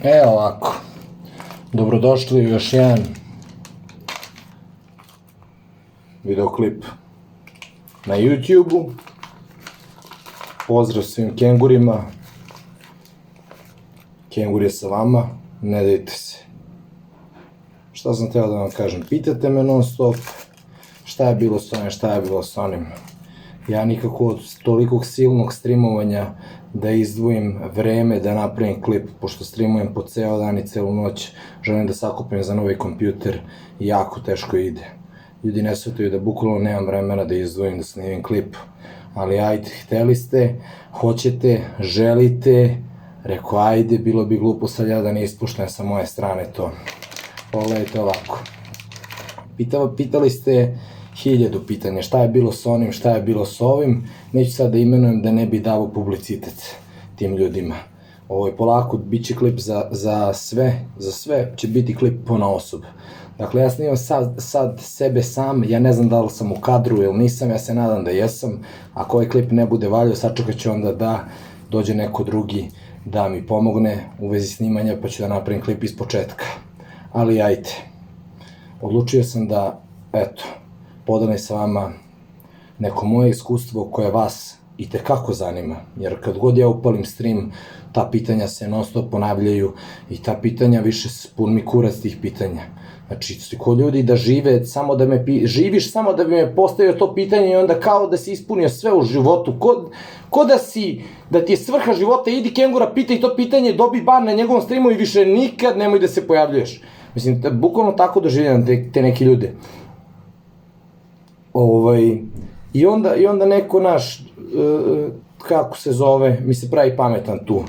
Evo ovako, dobrodošli u još jedan videoklip na YouTube-u. Pozdrav svim kengurima. Kengur je sa vama, ne dajte se. Šta sam teo da vam kažem? Pitate me non stop šta je bilo s onim, šta je bilo s onim. Ja nikako od tolikog silnog streamovanja da izdvojim vreme da napravim klip, pošto streamujem po ceo dan i celu noć, želim da sakupim za novi kompjuter i jako teško ide. Ljudi ne shvataju da bukvalno nemam vremena da izdvojim, da snimim klip, ali ajde, hteli ste, hoćete, želite, rekao ajde, bilo bi glupo sad ja da ne ispuštam sa moje strane to. Pogledajte ovako. Pitali ste 1000 pitanja, šta je bilo s onim, šta je bilo s ovim, neću sad da imenujem da ne bi davo publicitet tim ljudima. Polako, bit će klip za sve će biti klip ponaosob. Dakle, ja snimam sad sebe sam, ja ne znam da li sam u kadru ili nisam, ja se nadam da jesam. Ako ovaj klip ne bude valjao, sačekat ću onda da dođe neko drugi da mi pomogne u vezi snimanja, pa ću da napravim klip iz početka. Ali ajde, odlučio sam da, eto, podelim sa vama neko moje iskustvo koje vas i tekako zanima, jer kad god ja upalim stream, ta pitanja se non stop ponavljaju i ta pitanja više pun mi kurac tih pitanja. Znači, ko ljudi da žive samo da živiš samo da bi me postavio to pitanje i onda kao da si ispunio sve u životu, ko da ti je svrha života, idi Kengura, pitaj to pitanje, dobi ban na njegovom streamu i više nikad nemoj da se pojavljuješ. Mislim, bukvalno tako doživljam te neke ljude. I onda neko naš, kako se zove, mi se pravi pametan tu,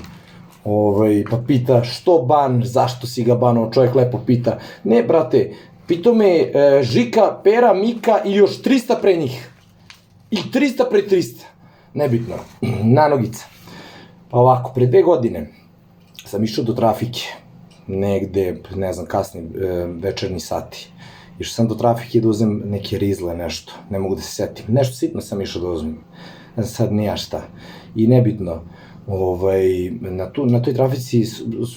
pa pita što ban, zašto si ga banuo, čovjek lepo pita. Ne, brate, pitao me Žika, Pera, Mika i još 300 pre njih. I 300 pre 300. Nebitno, nanogica. Pa ovako, pre 2 godine sam išao do trafike, negde, ne znam, kasni večernji sati. Išao sam do trafike da uzem neke rizle, nešto, ne mogu da se setim. Nešto sitno sam išao da uzmem, ne znam sad nija šta. I nebitno, na toj trafici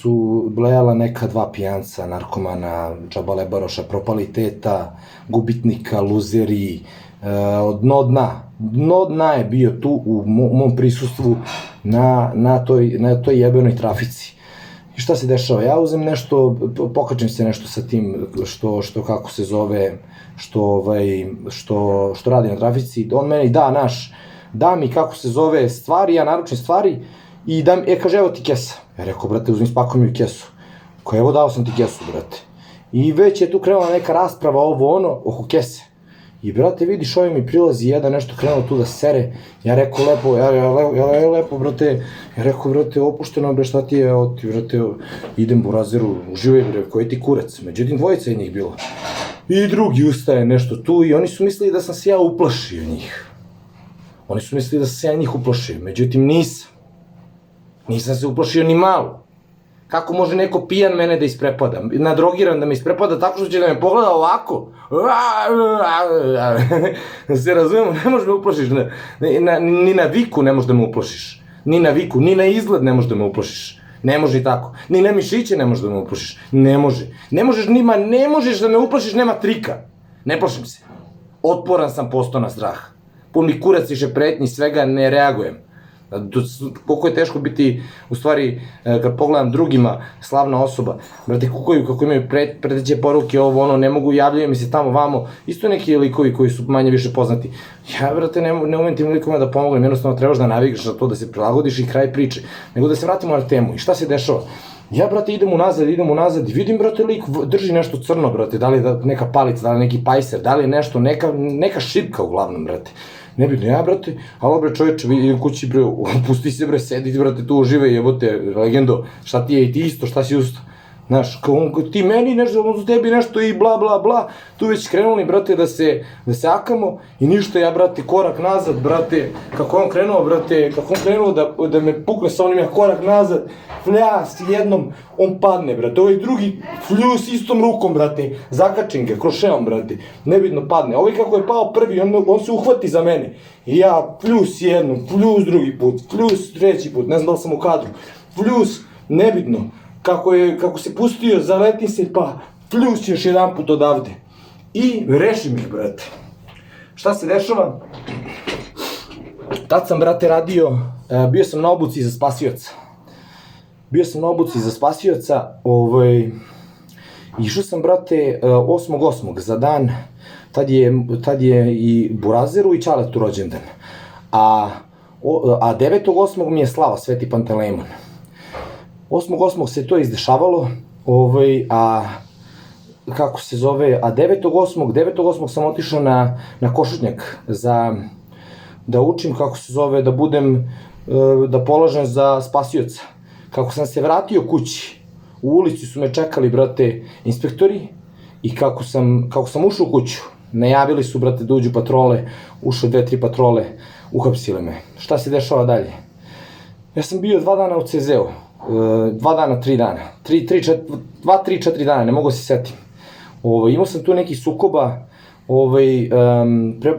su blejala neka 2 pijanca, narkomana, džabalebaroša, propaliteta, gubitnika, luzeri, dno dna je bio tu u mom prisustvu na toj jebenoj trafici. I šta se dešava? Ja uzem nešto, pokačem se nešto sa tim što kako se zove, što radi na trafici, on meni da mi kako se zove stvari, ja naručim stvari i kaže evo ti kesa. Ja rekao, brate, uzmi spakuj mi u kesu. Ko evo dao sam ti kesu, brate. I već je tu krenula neka rasprava oko kese. I brate, vidiš, ovaj mi prilazi jedan nešto krenuo tu da sere. Ja rekao lepo, brate, opušteno, bre, šta ti je, brate, idem burazeru, uživaj, bre, koji ti kurac. Međutim, 2 je njih bilo. I drugi ustaje nešto tu i oni su mislili da sam se ja uplašio njih. Međutim, nisam. Nisam se uplašio ni malo. Kako može neko pijan mene da isprepada, nadrogiran da me isprepada tako što će da me pogleda ovako? Se razumemo, ne možeš da me uplašiš, ni na viku ne možeš da me uplašiš, ni na izgled ne možeš da me uplašiš, ne može i tako, ni na mišiće ne možeš da me uplašiš, ne možeš da me uplašiš, nema trika, ne plašim se, otporan sam postao na strah, pun mi kurac više pretnji, svega ne reagujem. Koliko je teško biti, u stvari, kad pogledam drugima, slavna osoba, brate, kako imaju preteće poruke, ovo, ono, ne mogu, javljaju mi se tamo, vamo, isto neki likovi koji su manje više poznati. Ja, brate, ne umem tim likovima da pomognem, jednostavno trebaš da navigaš na to, da se prilagodiš i kraj priče. Nego da se vratimo na temu. I šta se dešava? Ja, brate, idem unazad i vidim, brate, lik drži nešto crno, brate, da li je neka palica, da li je neki pajser, da li je nešto, neka šipka uglavnom, brate. Nebitno, ja, brate, alo, bre, čoveče, idem kući, bre, pusti se, bre, sedi, brate, tu uživaj, jebote, legendo, šta ti je i ti isto, šta si usto? Znaš, ti meni nešto, on su tebi nešto i bla, bla, bla, tu već krenuli, brate, da se akamo i ništa, ja, brate, korak nazad, brate, kako on krenuo da me pukne sa onim, ja korak nazad, fljas, jednom, on padne, brate, ovaj drugi fljus istom rukom, brate, zakačim ga, krošeom, brate, nebitno padne, ovaj kako je pao prvi, on se uhvati za mene, i ja fljus jednom, fljus drugi put, fljus treći put, ne znam da li sam u kadru, fljus, nebitno, kako se pustio, zaletim se, pa pljus još jedan put odavde. I rešim ih, brate. Šta se dešava? Tad sam, brate, radio, bio sam na obuci za spasioca. Išao sam, brate, 8.8. za dan, tad je i Burazeru i Ćaletu rođendan. A 9.8. mi je slava, Sveti Pantelejmon. 8.8. se to izdešavalo, a 9.8. sam otišao na Košutnjak da učim, da polažem za spasioca. Kako sam se vratio kući, u ulici su me čekali, brate, inspektori, i kako sam ušao u kuću, najavili su, brate, da uđu patrole, ušao 2-3 patrole, uhapsile me. Šta se dešava dalje? Ja sam bio 2 dana u CZ-u, 2 dana, 3 dana, 2-3-4 dana, ne mogu se setim. Imao sam tu nekih sukoba,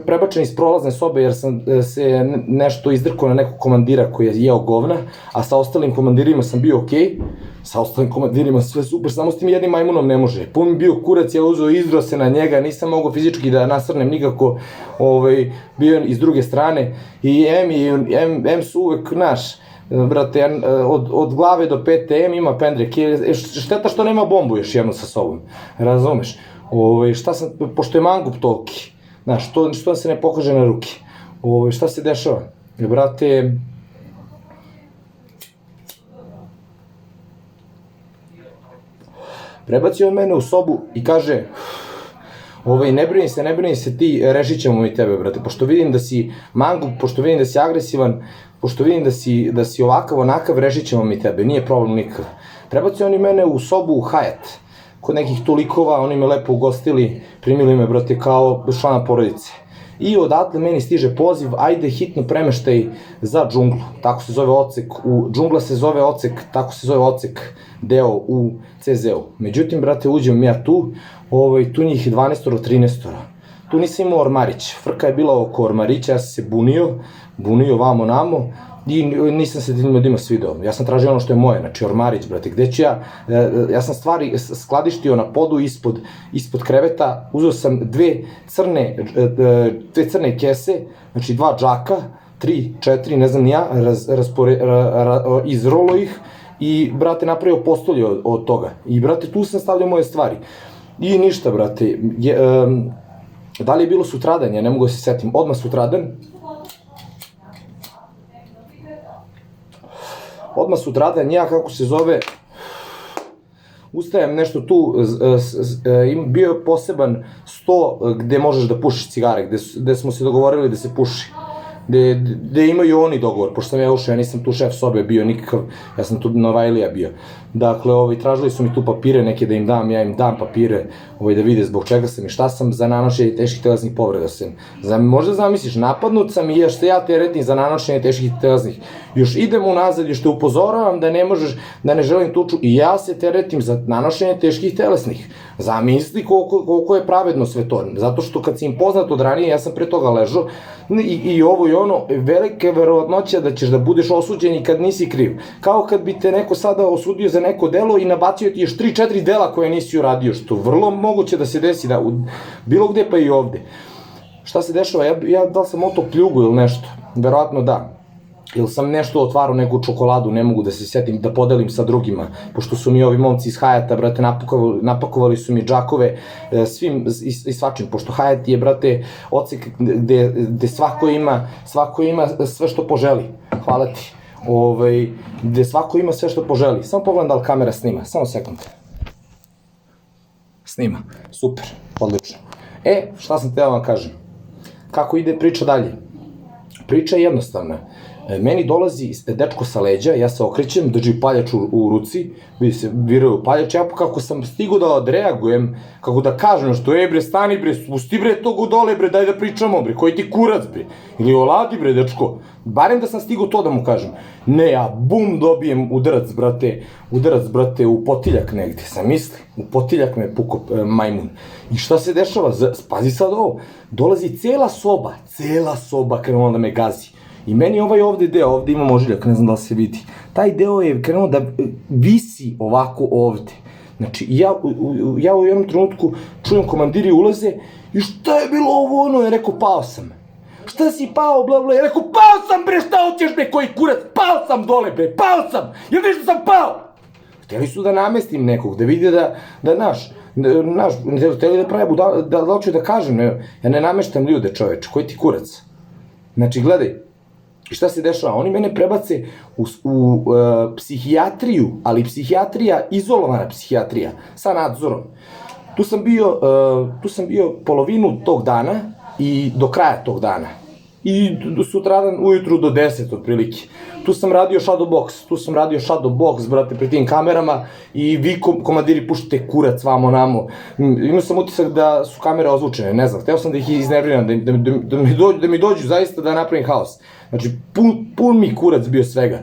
prebačen iz prolazne sobe jer sam se nešto izdrkao na nekog komandira koji je jeo govna, a sa ostalim komandirima sam bio okej, sa ostalim komandirima sve super, samo s tim jednim majmunom ne može. Pun mi bio kurac, ja uzeo, izdro se na njega, nisam mogao fizički da nasrnem nikako, bio iz druge strane, i M su uvek, brate, od glave do pete, M ima pendrek, šteta što nema bombu još jednu sa sobom, razumeš? Pošto je mangup toliki, što se ne pokaže na ruke, šta se dešava? Brate, prebacio on mene u sobu i kaže, ne brini se ti, rešit ćemo mi tebe, brate, pošto vidim da si mangup, pošto vidim da si agresivan, pošto vidim da si ovakav, onakav, rešit ćemo mi tebe, nije problem nikakav. Prebacio oni mene u sobu u Hajat, kod nekih tolikova, oni me lepo ugostili, primili me, brate, kao člana porodice. I odatle meni stiže poziv, ajde hitno premeštaj za džunglu, tako se zove odsek, džungla se zove odsek, tako se zove odsek, deo u CZ-u. Međutim, brate, uđem ja tu njih je 12-13. Tu nisam imao ormarić, frka je bila oko ormarića, ja sam se bunio vamo namo, i nisam se tim ljudima svidao. Ja sam tražio ono što je moje, znači ormarić, brate, gde ću ja sam stvari skladištio na podu ispod kreveta, uzeo sam dve crne kese, znači 2 džaka, 3, 4, ne znam ni ja, izrolo ih i, brate, napravio postolje od toga. I, brate, tu sam stavljao moje stvari. I ništa, brate, da li je bilo sutradan, ja ne mogu da se setim, odmah sutradan, ja, kako se zove, ustajem nešto tu, bio je poseban sto gde možeš da pušiš cigare, gde smo se dogovorili da se puši, gde imaju oni dogovor, pošto sam ja ušao, ja nisam tu šef sobe bio nikakav, ja sam tu Novajlija bio. Dakle, tražili su mi tu papire neke da im dam, ja im dam papire da vide zbog čega sam i šta sam, za nanošenje teških telesnih povreda sam. Možda zamisliš, napadnut sam i još se ja teretim za nanošenje teških telesnih. Još idem unazad, još te upozoravam da ne možeš, da ne želim tuču i ja se teretim za nanošenje teških telesnih. Zamisli koliko je pravedno sve to, zato što kad si im poznat od ranije, ja sam pre toga ležao i ovo i ono, velike verovatnoća da ćeš da budeš osuđen i kad nisi kriv. Kao kad bi te neko sada osudio za neko delo i nabacio ti još 3-4 dela koje nisi uradio, što vrlo moguće da se desi bilo gde pa i ovde. Šta se dešava? Da li sam oto pljugu ili nešto? Verovatno da. Ili sam nešto otvarao, neku čokoladu, ne mogu da se setim, da podelim sa drugima, pošto su mi ovi momci iz Hajata, brate, napakovali su mi džakove svim i svačim, pošto Hajat je, brate, odsek gde svako ima sve što poželi. Hvala ti. Gde svako ima sve što poželi. Samo pogledam da li kamera snima, samo sekund. Snima, super, odlično. Šta sam teo vam kažem? Kako ide priča dalje? Priča je jednostavna. Meni dolazi dečko sa leđa, ja se okrećem, drži paljač u ruci, vidi se, viraju paljač, ja kako sam stigao da odreagujem, kako da kažem što, bre, stani bre, spusti bre togu dole bre, daj da pričamo bre, koji ti kurac bre, ili oladi bre, dečko, barem da sam stigao to da mu kažem. Ne, ja bum dobijem udarac, brate, u potiljak negde, sam misli, u potiljak me puko majmun. I šta se dešava, pazi sad ovo, dolazi cela soba krenula da me gazi. I meni ovaj ovde deo, ovde imam ožiljak, ne znam da li se vidi, taj deo je krenuo da visi ovako ovde. Znači, ja u jednom trenutku čujem komandiri ulaze i šta je bilo ovo ono, je rekao pao sam. Šta si pao, bla bla, je rekao pao sam bre, šta hoćeš bre koji kurac, pao sam dole bre, pao sam, jel viš da sam pao? Hteli su da namestim nekog, da vide da naš, hteli da pravi da hoću da kažem, ja ne nameštam ljude čoveče, koji ti kurac? Znači, gledaj, šta se dešava? Oni mene prebace u psihijatriju, ali psihijatrija, izolovana psihijatrija, sa nadzorom. Tu sam bio polovinu tog dana i do kraja tog dana. I sutradan ujutru do 10 otprilike. Tu sam radio shadow box, brate, pred tim kamerama i vi komandiri puštate kurac vamo namo. Imao sam utisak da su kamere ozvučene, ne znam, hteo sam da ih iznerviram, da mi dođu zaista da napravim haos. Znači, pun mi kurac bio svega.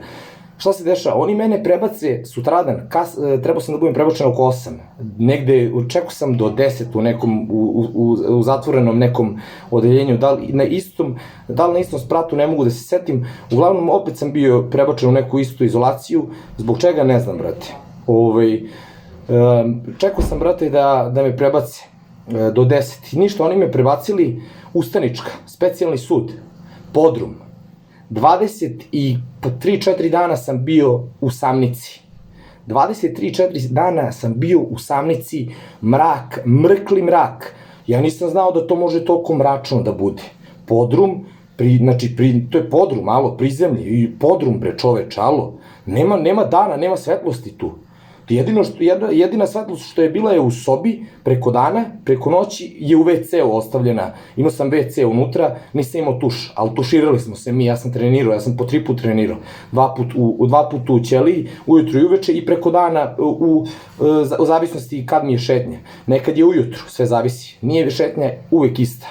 Šta se dešava? Oni mene prebace sutradan, trebao sam da budem prebačen oko 8. Negde, čekao sam do 10 u nekom, u zatvorenom nekom odeljenju, da li na istom spratu, ne mogu da se setim. Uglavnom, opet sam bio prebačen u neku istu izolaciju, zbog čega ne znam, brate. Čekao sam, brate, da me prebace do 10. Ništa, oni me prebacili u Stanička, specijalni sud, Podrum. 23-4 dana sam bio u Samnici. 23-4 dana sam bio u Samnici, mrak, mrkli mrak. Ja nisam znao da to može toliko mračno da bude. Podrum, to je Podrum, alo, prizemlje, i Podrum, bre, čoveč, alo. Nema dana, nema svetlosti tu. Jedina svetlost što je bila je u sobi, preko dana, preko noći je u WC-u ostavljena. Imao sam WC unutra, nisam imao tuš, ali tuširali smo se mi, ja sam trenirao, ja sam po 3 put trenirao. 2 put u ćeliji, ujutru i uveče i preko dana u zavisnosti kad mi je šetnja. Nekad je ujutru, sve zavisi. Nije šetnja uvek ista.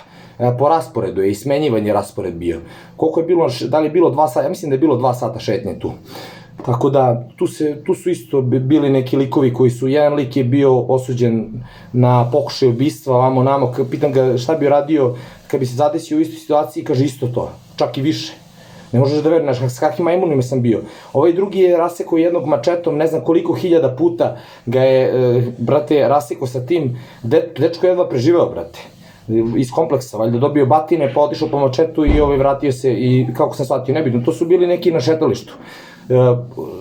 Po rasporedu je i smenjivanje raspored bio. Koliko je bilo, da li je bilo 2 sata, ja mislim da je bilo 2 sata šetnje tu. Tako da, tu su isto bili neki likovi koji su, jedan lik je bio osuđen na pokušaj ubistva, vamo namo, pitam ga šta bi radio kad bi se zadesio u istoj situaciji, kaže isto to, čak i više. Ne možeš da veruješ, s kakvim majmunima sam bio. Ovaj drugi je rasekao jednog mačetom, ne znam koliko hiljada puta ga je, brate, rasekao sa tim, dečko je jedva preživeo, brate. Iz kompleksa, valjda dobio batine, pa otišao po mačetu i vratio se i kako sam shvatio, nebitno, to su bili neki na šetalištu.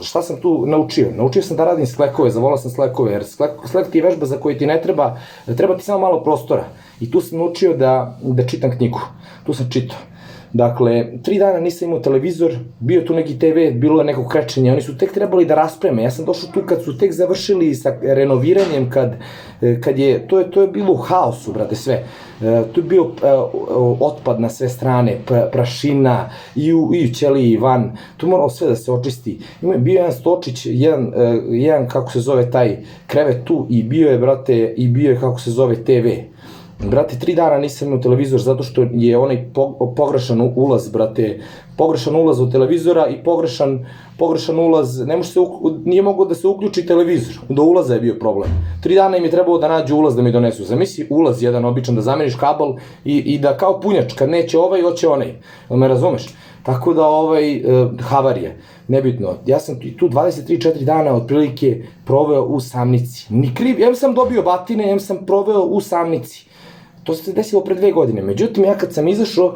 Šta sam tu naučio? Naučio sam da radim sklekove, zavolao sam sklekove, jer sklek ti je vežba za koju ti ne treba ti samo malo prostora. I tu sam naučio da čitam knjigu. Tu sam čitao. Dakle, 3 dana nisam imao televizor, bio tu neki TV, bilo je nekog krečenja, oni su tek trebali da raspreme. Ja sam došao tu kad su tek završili sa renoviranjem, to je bilo u haosu, brate, sve. Tu je bio otpad na sve strane, prašina, i u ćeliji, i van, tu moralo sve da se očisti. Bio je jedan stočić, jedan, kako se zove taj krevet tu, i bio je, kako se zove, TV. Brate, 3 dana nisam imao televizor zato što je onaj pogrešan ulaz, brate, pogrešan ulaz od televizora i pogrešan ulaz, nije mogao da se uključi televizor, do ulaza je bio problem. 3 dana im je trebalo da nađu ulaz da mi donesu. Zamisli ulaz jedan običan, da zameniš kabel i da kao punjač, kad neće ovaj, hoće onaj, jel me razumeš? Tako da havarija, nebitno. Ja sam tu 23-4 dana otprilike proveo u Samnici. Ni kriv, ja sam dobio batine, ja sam proveo u Samnici. To se desilo pre 2 godine. Međutim, ja kad sam izašao,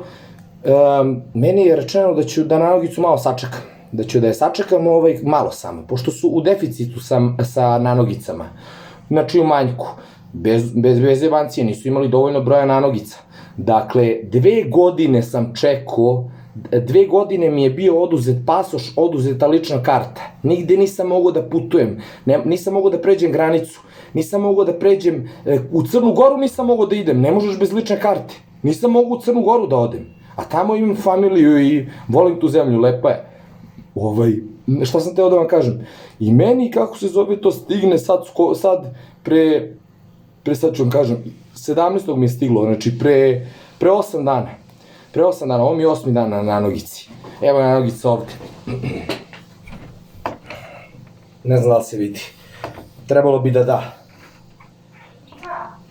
meni je rečeno da ću da nanogicu malo sačekam. Da ću da je sačekam malo samo, pošto su u deficitu sa nanogicama. Znači u manjku. Bez jebancije, nisu imali dovoljno broja nanogica. Dakle, 2 godine sam čekao, 2 godine mi je bio oduzet pasoš, oduzeta lična karta. Nigde nisam mogao da putujem, nisam mogao da pređem granicu, nisam mogao da pređem, u Crnu Goru nisam mogao da idem, ne možeš bez lične karte. Nisam mogao u Crnu Goru da odem, a tamo imam familiju i volim tu zemlju, lepa je. Šta sam teo da vam kažem? I meni, kako se zove, to stigne sad sad ću vam kažem, 17. mi je stiglo, znači pre 8 dana. Pre 8 dana, ovo mi je 8. dan na nanogici. Evo nanogica ovde. Ne znam da li se vidi. Trebalo bi da da.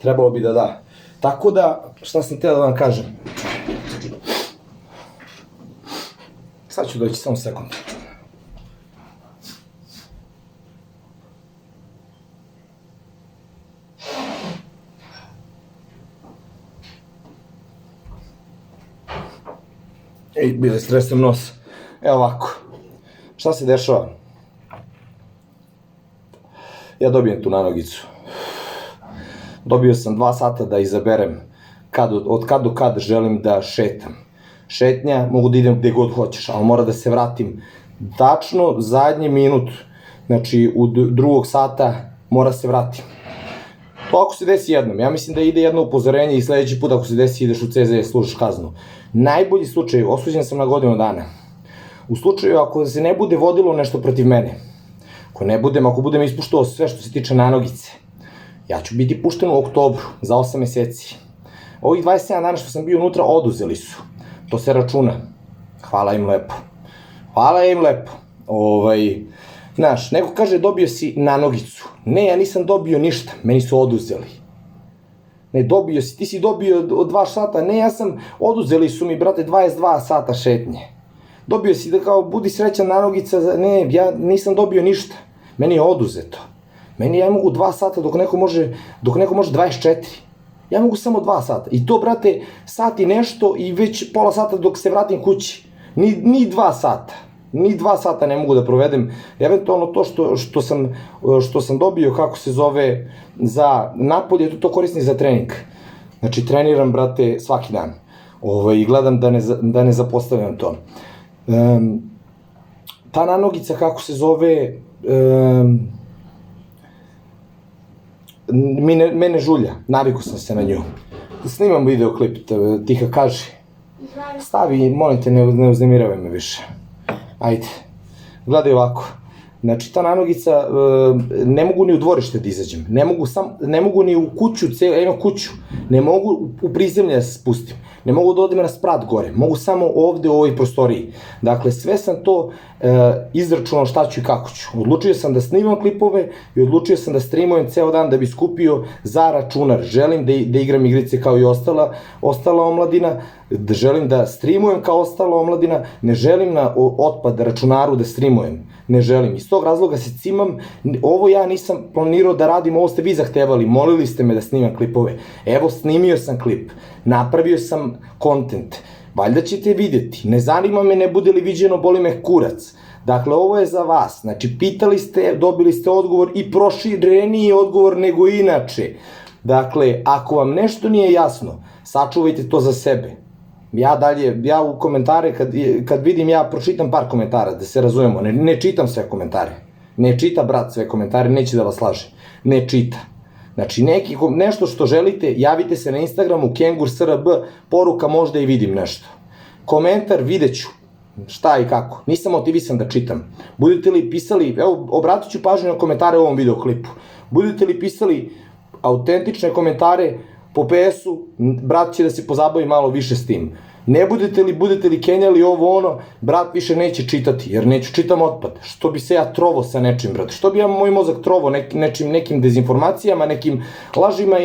Trebalo bi da da. Tako da, šta sam teo da vam kažem? Sad ću doći, samo sekund. Ej, bile stresem nos. Evo ovako. Šta se dešava? Ja dobijem tu nanogicu. Dobio sam 2 sata da izaberem od kad do kad želim da šetam. Šetnja, mogu da idem gde god hoćeš, ali mora da se vratim tačno zadnji minut, znači u 2. sata mora se vratim. To ako se desi jednom, ja mislim da ide jedno upozorenje i sledeći put ako se desi ideš u CZ i služiš kaznu. Najbolji slučaj, osuđen sam na godinu dana. U slučaju ako se ne bude vodilo nešto protiv mene, ako budem ispuštao sve što se tiče nanogice, ja ću biti pušten u oktobru za 8 meseci. Ovih 27 dana što sam bio unutra oduzeli su. To se računa. Hvala im lepo. Hvala im lepo. Znaš, neko kaže dobio si nanogicu. Ne, ja nisam dobio ništa, meni su oduzeli. Ne, dobio si, ti si dobio od 2 sata, ne, oduzeli su mi, brate, 22 sata šetnje. Dobio si da kao, budi srećan nanogica, ne, ja nisam dobio ništa, meni je oduzeto. Meni ja mogu 2 sata dok neko može 24. Ja mogu samo 2 sata. I to, brate, sat i nešto i već pola sata dok se vratim kući. Ni 2 sata. Ni 2 sata ne mogu da provedem. Eventualno to što sam dobio, kako se zove, za napolje, to koristim za trening. Znači, treniram, brate, svaki dan. I gledam da ne zapostavljam to. Ta nanogica, kako se zove, mene žulja, naviku sam se na nju. Snimam videoklip, tiha kaži. Stavi, molim te, ne uznemiravaj me više. Ajde, gledaj ovako. Znači, ta nanogica, ne mogu ni u dvorište da izađem, ne mogu ni u kuću, ja imam kuću, ne mogu u prizemlje da se spustim, ne mogu da odem na sprat gore, mogu samo ovde u ovoj prostoriji. Dakle, sve sam to izračunao šta ću i kako ću. Odlučio sam da snimam klipove i odlučio sam da streamujem ceo dan da bi skupio za računar. Želim da igram igrice kao i ostala omladina, da želim da streamujem kao ostala omladina, ne želim na otpad računaru da streamujem, ne želim. Iz tog razloga se cimam, ovo ja nisam planirao da radim, ovo ste vi zahtevali, molili ste me da snimam klipove. Evo, snimio sam klip, napravio sam kontent, valjda ćete videti, ne zanima me, ne bude li viđeno, boli me kurac. Dakle, ovo je za vas, znači pitali ste, dobili ste odgovor i prošireniji odgovor nego inače. Dakle, ako vam nešto nije jasno, sačuvajte to za sebe. Ja u komentare, kad vidim, ja pročitam par komentara, da se razumemo, ne čitam sve komentare. Ne čita brat sve komentare, neće da vas laže. Ne čita. Znači, nešto što želite, javite se na Instagramu, kengur.srb, poruka možda i vidim nešto. Komentar, vidjet ću šta i kako. Nisam motivisan da čitam. Budete li pisali, evo, obratit ću pažnju na komentare u ovom videoklipu. Budete li pisali autentične komentare po PS-u, brat će da se pozabavi malo više s tim. Ne budete li kenjali ovo ono, brat više neće čitati, jer neću čitam otpad. Što bi se ja trovo sa nečim, brat? Što bi ja moj mozak trovo nekim dezinformacijama, nekim lažima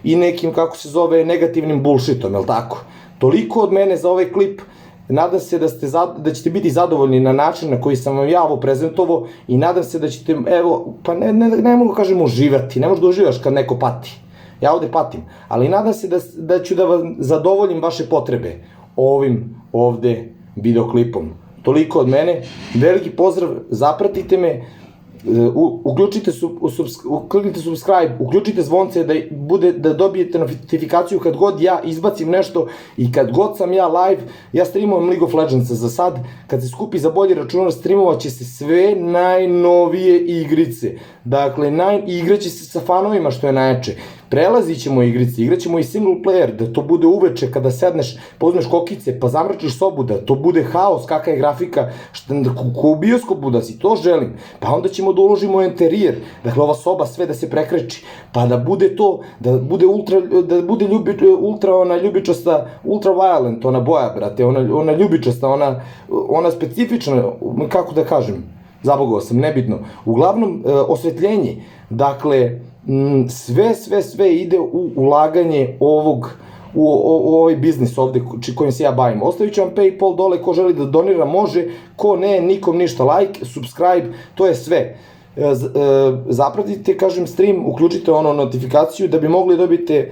i nekim, kako se zove, negativnim bullshitom, jel tako? Toliko od mene za ovaj klip. Nadam se da ćete biti zadovoljni na način na koji sam vam ja ovo prezentovao i nadam se da ćete, evo, pa ne mogu kažem uživati, ne možeš da uživaš kad neko pati. Ja ovde patim, ali nadam se da ću da vam zadovoljim vaše potrebe ovim ovde videoklipom. Toliko od mene, veliki pozdrav, zapratite me, kliknite subscribe, uključite zvonce da dobijete notifikaciju kad god ja izbacim nešto i kad god sam ja live, ja streamujem League of Legends za sad, kad se skupi za bolji računar streamovat će se sve najnovije igrice, dakle igraće se sa fanovima što je najjače, prelazit ćemo igrice, igraćemo i single player, da to bude uveče kada sedneš, pozmeš kokice, pa zamračiš sobu, da to bude haos, kakva je grafika, ko u bioskopu da si, to želim, pa onda ćemo da uložimo u interijer, dakle ova soba sve da se prekreči, pa da bude to, da bude ultra ona ljubičasta, ultra violent, ona boja, brate, ona ljubičasta, ona specifična, kako da kažem, zabogao sam, nebitno, uglavnom osvetljenje, dakle, sve ide u ulaganje u ovaj biznis ovde kojim se ja bavim. Ostavit ću vam PayPal dole, ko želi da donira može, ko ne, nikom ništa, like, subscribe, to je sve. Zapratite, kažem, stream, uključite notifikaciju da bi mogli dobiti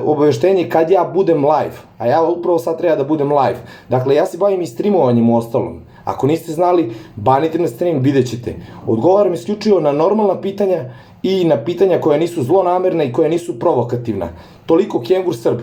obaveštenje kad ja budem live, a ja upravo sad treba da budem live. Dakle, ja se bavim i streamovanjem u ostalom. Ako niste znali, banite na stream, vidjet ćete. Odgovaram isključivo na normalna pitanja i na pitanja koja nisu zlonamerna i koja nisu provokativna. Toliko Kengur Srb.